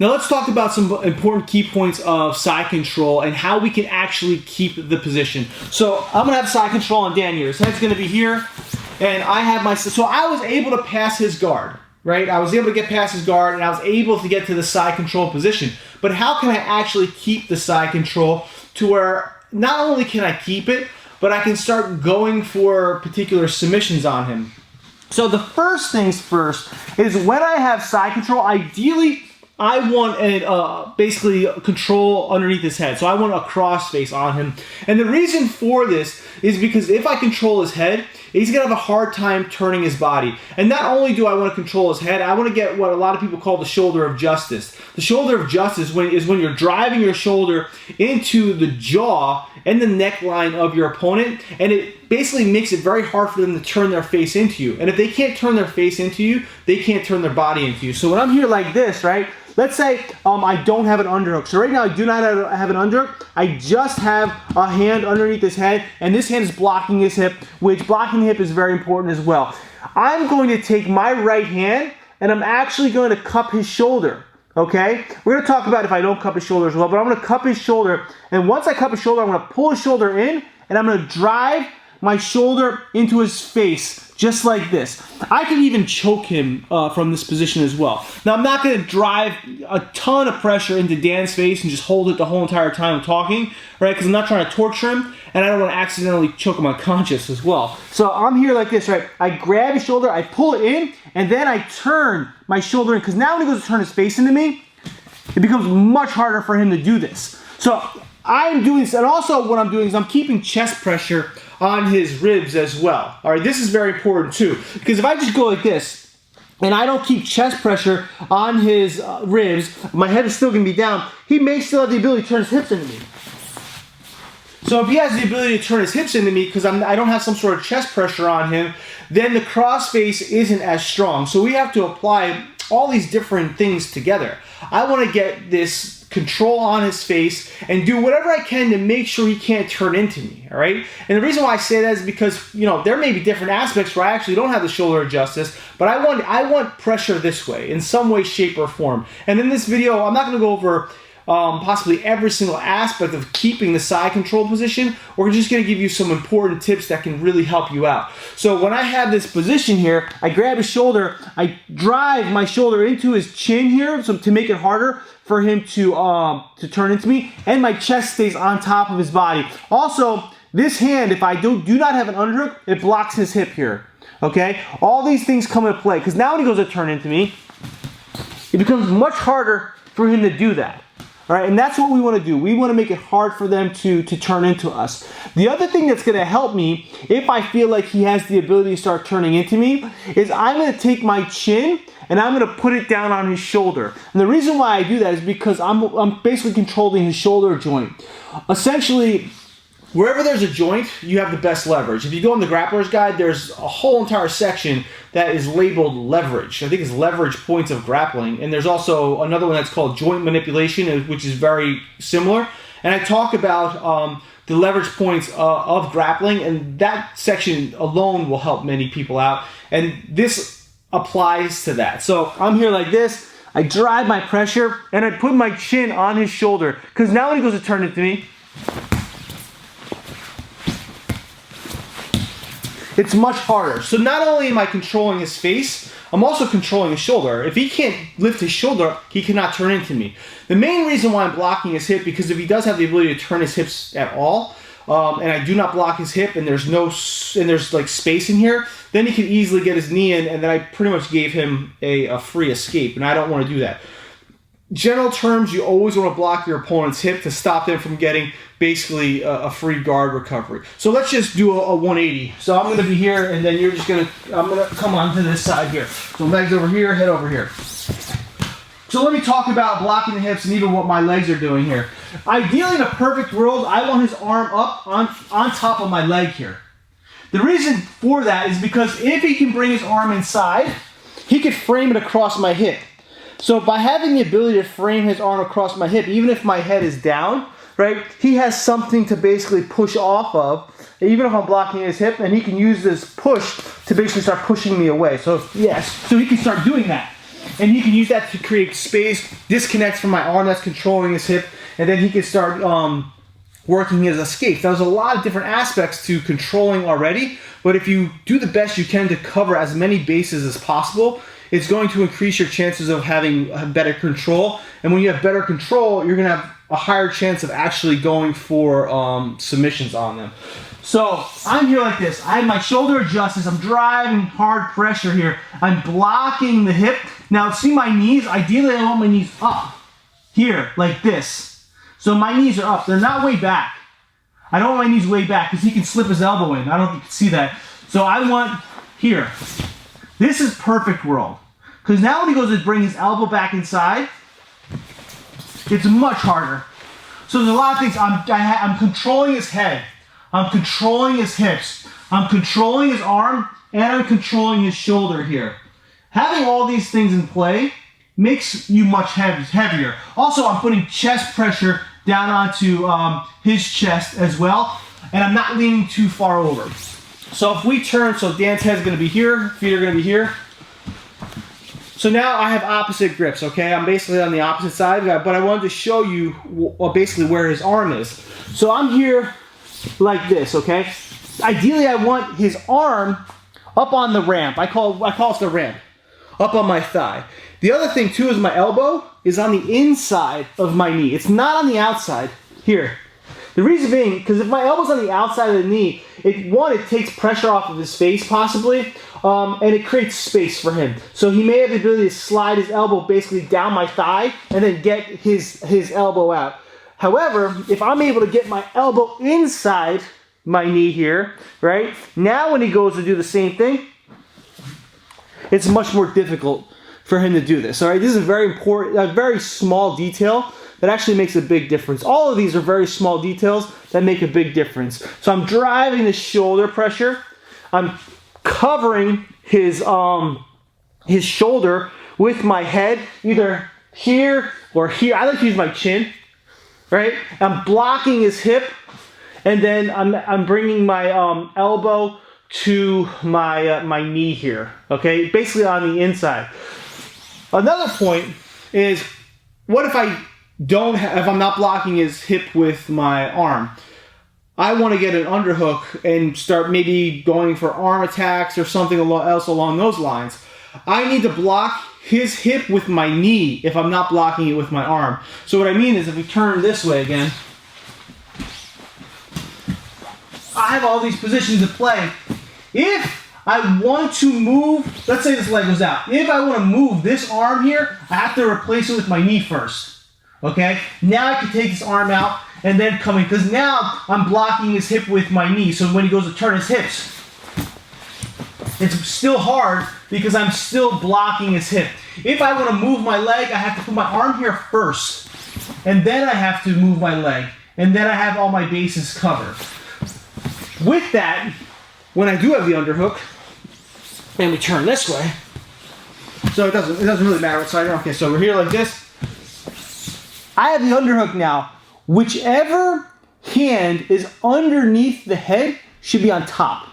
Now let's talk about some important key points of side control and how we can actually keep the position. So I'm gonna have side control on Dan here. His head's gonna be here, and I have my, so I was able to pass his guard, right? I was able to get past his guard, and I was able to get to the side control position. But how can I actually keep the side control to where not only can I keep it, but I can start going for particular submissions on him? So the first things first is when I have side control, ideally, I want basically control underneath his head. So I want a crossface on him. And the reason for this is because if I control his head, he's going to have a hard time turning his body. And not only do I want to control his head, I want to get what a lot of people call the shoulder of justice. The shoulder of justice is when you're driving your shoulder into the jaw and the neckline of your opponent, and it basically makes it very hard for them to turn their face into you. And if they can't turn their face into you, they can't turn their body into you. So when I'm here like this, right? Let's say I don't have an underhook. So right now I do not have an underhook. I just have a hand underneath his head, and this hand is blocking his hip, which blocking the hip is very important as well. I'm going to take my right hand, and I'm actually going to cup his shoulder. Okay? We're going to talk about if I don't cup his shoulder as well, but I'm going to cup his shoulder, and once I cup his shoulder, I'm going to pull his shoulder in, and I'm going to drive my shoulder into his face, just like this. I can even choke him from this position as well. Now, I'm not going to drive a ton of pressure into Dan's face and just hold it the whole entire time I'm talking, right? Because I'm not trying to torture him, and I don't want to accidentally choke him unconscious as well. So I'm here like this, right? I grab his shoulder, I pull it in, and then I turn my shoulder in, because now when he goes to turn his face into me, it becomes much harder for him to do this. So I'm doing this, and also what I'm doing is I'm keeping chest pressure on his ribs as well. All right, this is very important too, because if I just go like this and I don't keep chest pressure on his ribs, my head is still going to be down. He may still have the ability to turn his hips into me. So if he has the ability to turn his hips into me because I don't have some sort of chest pressure on him, then the crossface isn't as strong. So we have to apply all these different things together. I want to get this control on his face and do whatever I can to make sure he can't turn into me, all right? And the reason why I say that is because, you know, there may be different aspects where I actually don't have the shoulder of justice, but I want pressure this way, in some way, shape, or form. And in this video, I'm not going to go over possibly every single aspect of keeping the side control position. We're just going to give you some important tips that can really help you out. So when I have this position here, I grab his shoulder, I drive my shoulder into his chin here so to make it harder for him to turn into me, and my chest stays on top of his body. Also, this hand, if I do not have an underhook, it blocks his hip here. Okay? All these things come into play, because now when he goes to turn into me, it becomes much harder for him to do that. All right, and that's what we want to do. We want to make it hard for them to turn into us. The other thing that's going to help me, if I feel like he has the ability to start turning into me, is I'm going to take my chin and I'm going to put it down on his shoulder. And the reason why I do that is because I'm basically controlling his shoulder joint. Essentially, wherever there's a joint, you have the best leverage. If you go in the Grappler's Guide, there's a whole entire section that is labeled leverage. I think it's leverage points of grappling. And there's also another one that's called joint manipulation, which is very similar. And I talk about the leverage points of grappling, and that section alone will help many people out. And this applies to that. So I'm here like this. I drive my pressure, and I put my chin on his shoulder, because now when he goes to turn into me, it's much harder. So not only am I controlling his face, I'm also controlling his shoulder. If he can't lift his shoulder, he cannot turn into me. The main reason why I'm blocking his hip, because if he does have the ability to turn his hips at all, and I do not block his hip, and there's like space in here, then he can easily get his knee in, and then I pretty much gave him a free escape, and I don't want to do that. General terms, you always want to block your opponent's hip to stop them from getting basically a free guard recovery. So let's just do a 180. So I'm going to be here, and then I'm going to come on to this side here. So legs over here, head over here. So let me talk about blocking the hips and even what my legs are doing here. Ideally, in a perfect world, I want his arm up on top of my leg here. The reason for that is because if he can bring his arm inside, he could frame it across my hip. So by having the ability to frame his arm across my hip, even if my head is down, right, he has something to basically push off of, even if I'm blocking his hip, and he can use this push to basically start pushing me away. So yes, so he can start doing that. and he can use that to create space, disconnects from my arm that's controlling his hip, and then he can start working his escape. There's a lot of different aspects to controlling already, but if you do the best you can to cover as many bases as possible, it's going to increase your chances of having better control. And when you have better control, you're going to have a higher chance of actually going for submissions on them. So I'm here like this. I have my shoulder adjusted. I'm driving hard pressure here. I'm blocking the hip. Now see my knees? Ideally I want my knees up here like this. So my knees are up. They're not way back. I don't want my knees way back because he can slip his elbow in. I don't know if you can see that. So I want here. This is perfect world. Because now when he goes to bring his elbow back inside, it's much harder. So there's a lot of things. I'm controlling his head. I'm controlling his hips. I'm controlling his arm, and I'm controlling his shoulder here. Having all these things in play makes you much heavier. Also, I'm putting chest pressure down onto his chest as well, and I'm not leaning too far over. So if we turn, so Dan's head's going to be here, feet are going to be here. So now I have opposite grips, okay? I'm basically on the opposite side, but I wanted to show you basically where his arm is. So I'm here like this, okay? Ideally, I want his arm up on the ramp. I call it the ramp, up on my thigh. The other thing too is my elbow is on the inside of my knee. It's not on the outside here. The reason being, because if my elbow's on the outside of the knee, it takes pressure off of his face possibly, and it creates space for him. So he may have the ability to slide his elbow basically down my thigh and then get his elbow out. However, if I'm able to get my elbow inside my knee here, right? Now when he goes to do the same thing, it's much more difficult for him to do this. All right, this is a very important, a very small detail that actually makes a big difference. All of these are very small details that make a big difference. So I'm driving the shoulder pressure. I'm covering his shoulder with my head, either here or here. I like to use my chin, right? I'm blocking his hip, and then I'm bringing my elbow to my knee here, okay? Basically on the inside. Another point is, what if if I'm not blocking his hip with my arm? I want to get an underhook and start maybe going for arm attacks or something else along those lines. I need to block his hip with my knee if I'm not blocking it with my arm. So what I mean is, if we turn this way again, I have all these positions to play. If I want to move, let's say this leg goes out. If I want to move this arm here, I have to replace it with my knee first. Okay? Now I can take this arm out and then come in, because now I'm blocking his hip with my knee. So when he goes to turn his hips, it's still hard because I'm still blocking his hip. If I want to move my leg, I have to put my arm here first, and then I have to move my leg, and then I have all my bases covered. With that, when I do have the underhook, and we turn this way, so it doesn't really matter what side you're on. Okay, so we're here like this. I have the underhook now. Whichever hand is underneath the head should be on top.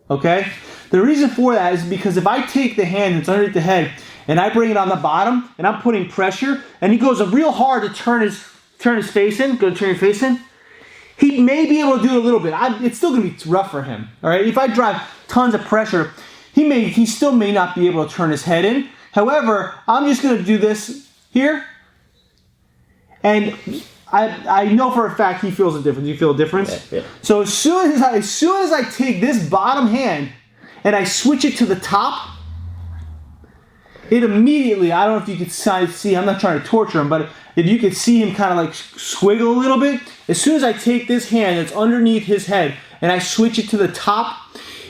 Okay? The reason for that is because if I take the hand that's underneath the head and I bring it on the bottom and I'm putting pressure and he goes real hard to turn his face in, turn your face in, he may be able to do it a little bit. It's still going to be rough for him. All right? If I drive tons of pressure, he still may not be able to turn his head in. However, I'm just going to do this here, and I know for a fact he feels a difference. You feel a difference? Yeah. So as soon as I take this bottom hand and I switch it to the top, it immediately, I don't know if you could see, I'm not trying to torture him, but if you could see him kind of like squiggle a little bit, as soon as I take this hand that's underneath his head and I switch it to the top,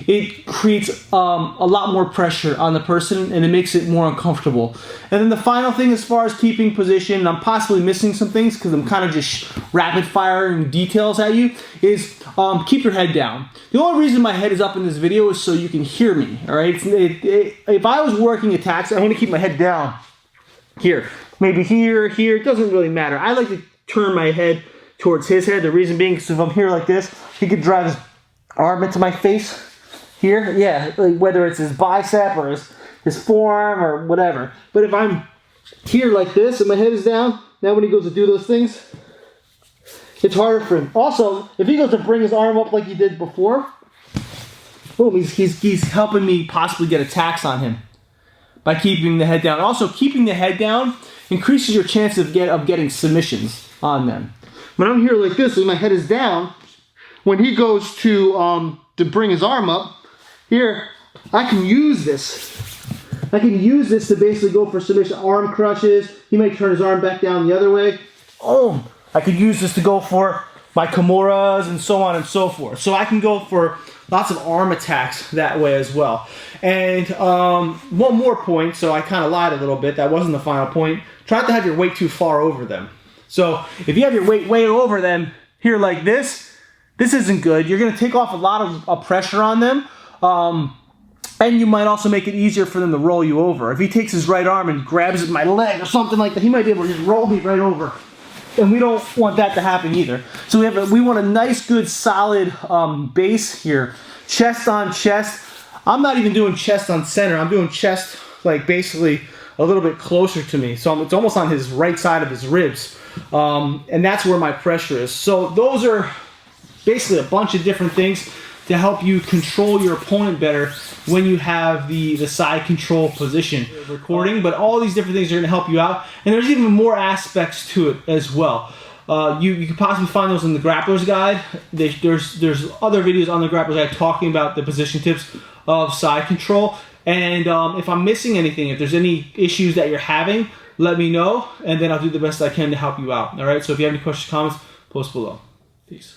it creates a lot more pressure on the person, and it makes it more uncomfortable. And then the final thing, as far as keeping position, and I'm possibly missing some things because I'm kind of just rapid firing details at you, is keep your head down. The only reason my head is up in this video is so you can hear me, all right? If I was working attacks, I want to keep my head down here. Maybe here, it doesn't really matter. I like to turn my head towards his head. The reason being, because if I'm here like this, he could drive his arm into my face. Here, yeah, like whether it's his bicep or his his forearm or whatever. But if I'm here like this and my head is down, now when he goes to do those things, it's harder for him. Also, if he goes to bring his arm up like he did before, boom, he's helping me possibly get attacks on him by keeping the head down. Also, keeping the head down increases your chance of getting submissions on them. When I'm here like this and my head is down, when he goes to bring his arm up, here, I can use this. I can use this to basically go for submission arm crushes. He may turn his arm back down the other way. Oh, I could use this to go for my Kimuras and so on and so forth. So I can go for lots of arm attacks that way as well. And one more point, so I kind of lied a little bit. That wasn't the final point. Try not to have your weight too far over them. So if you have your weight way over them here like this isn't good. You're going to take off a lot of pressure on them. And you might also make it easier for them to roll you over. If he takes his right arm and grabs my leg or something like that, he might be able to just roll me right over. And we don't want that to happen either. So we want a nice, good, solid base here. Chest on chest. I'm not even doing chest on center. I'm doing chest like basically a little bit closer to me. So it's almost on his right side of his ribs. And that's where my pressure is. So those are basically a bunch of different things to help you control your opponent better when you have the side control position recording. But all these different things are going to help you out. And there's even more aspects to it as well. You can possibly find those in the Grappler's Guide. There's other videos on the Grappler's Guide talking about the position tips of side control. And if I'm missing anything, if there's any issues that you're having, let me know. And then I'll do the best I can to help you out. All right? So if you have any questions, comments, post below. Peace.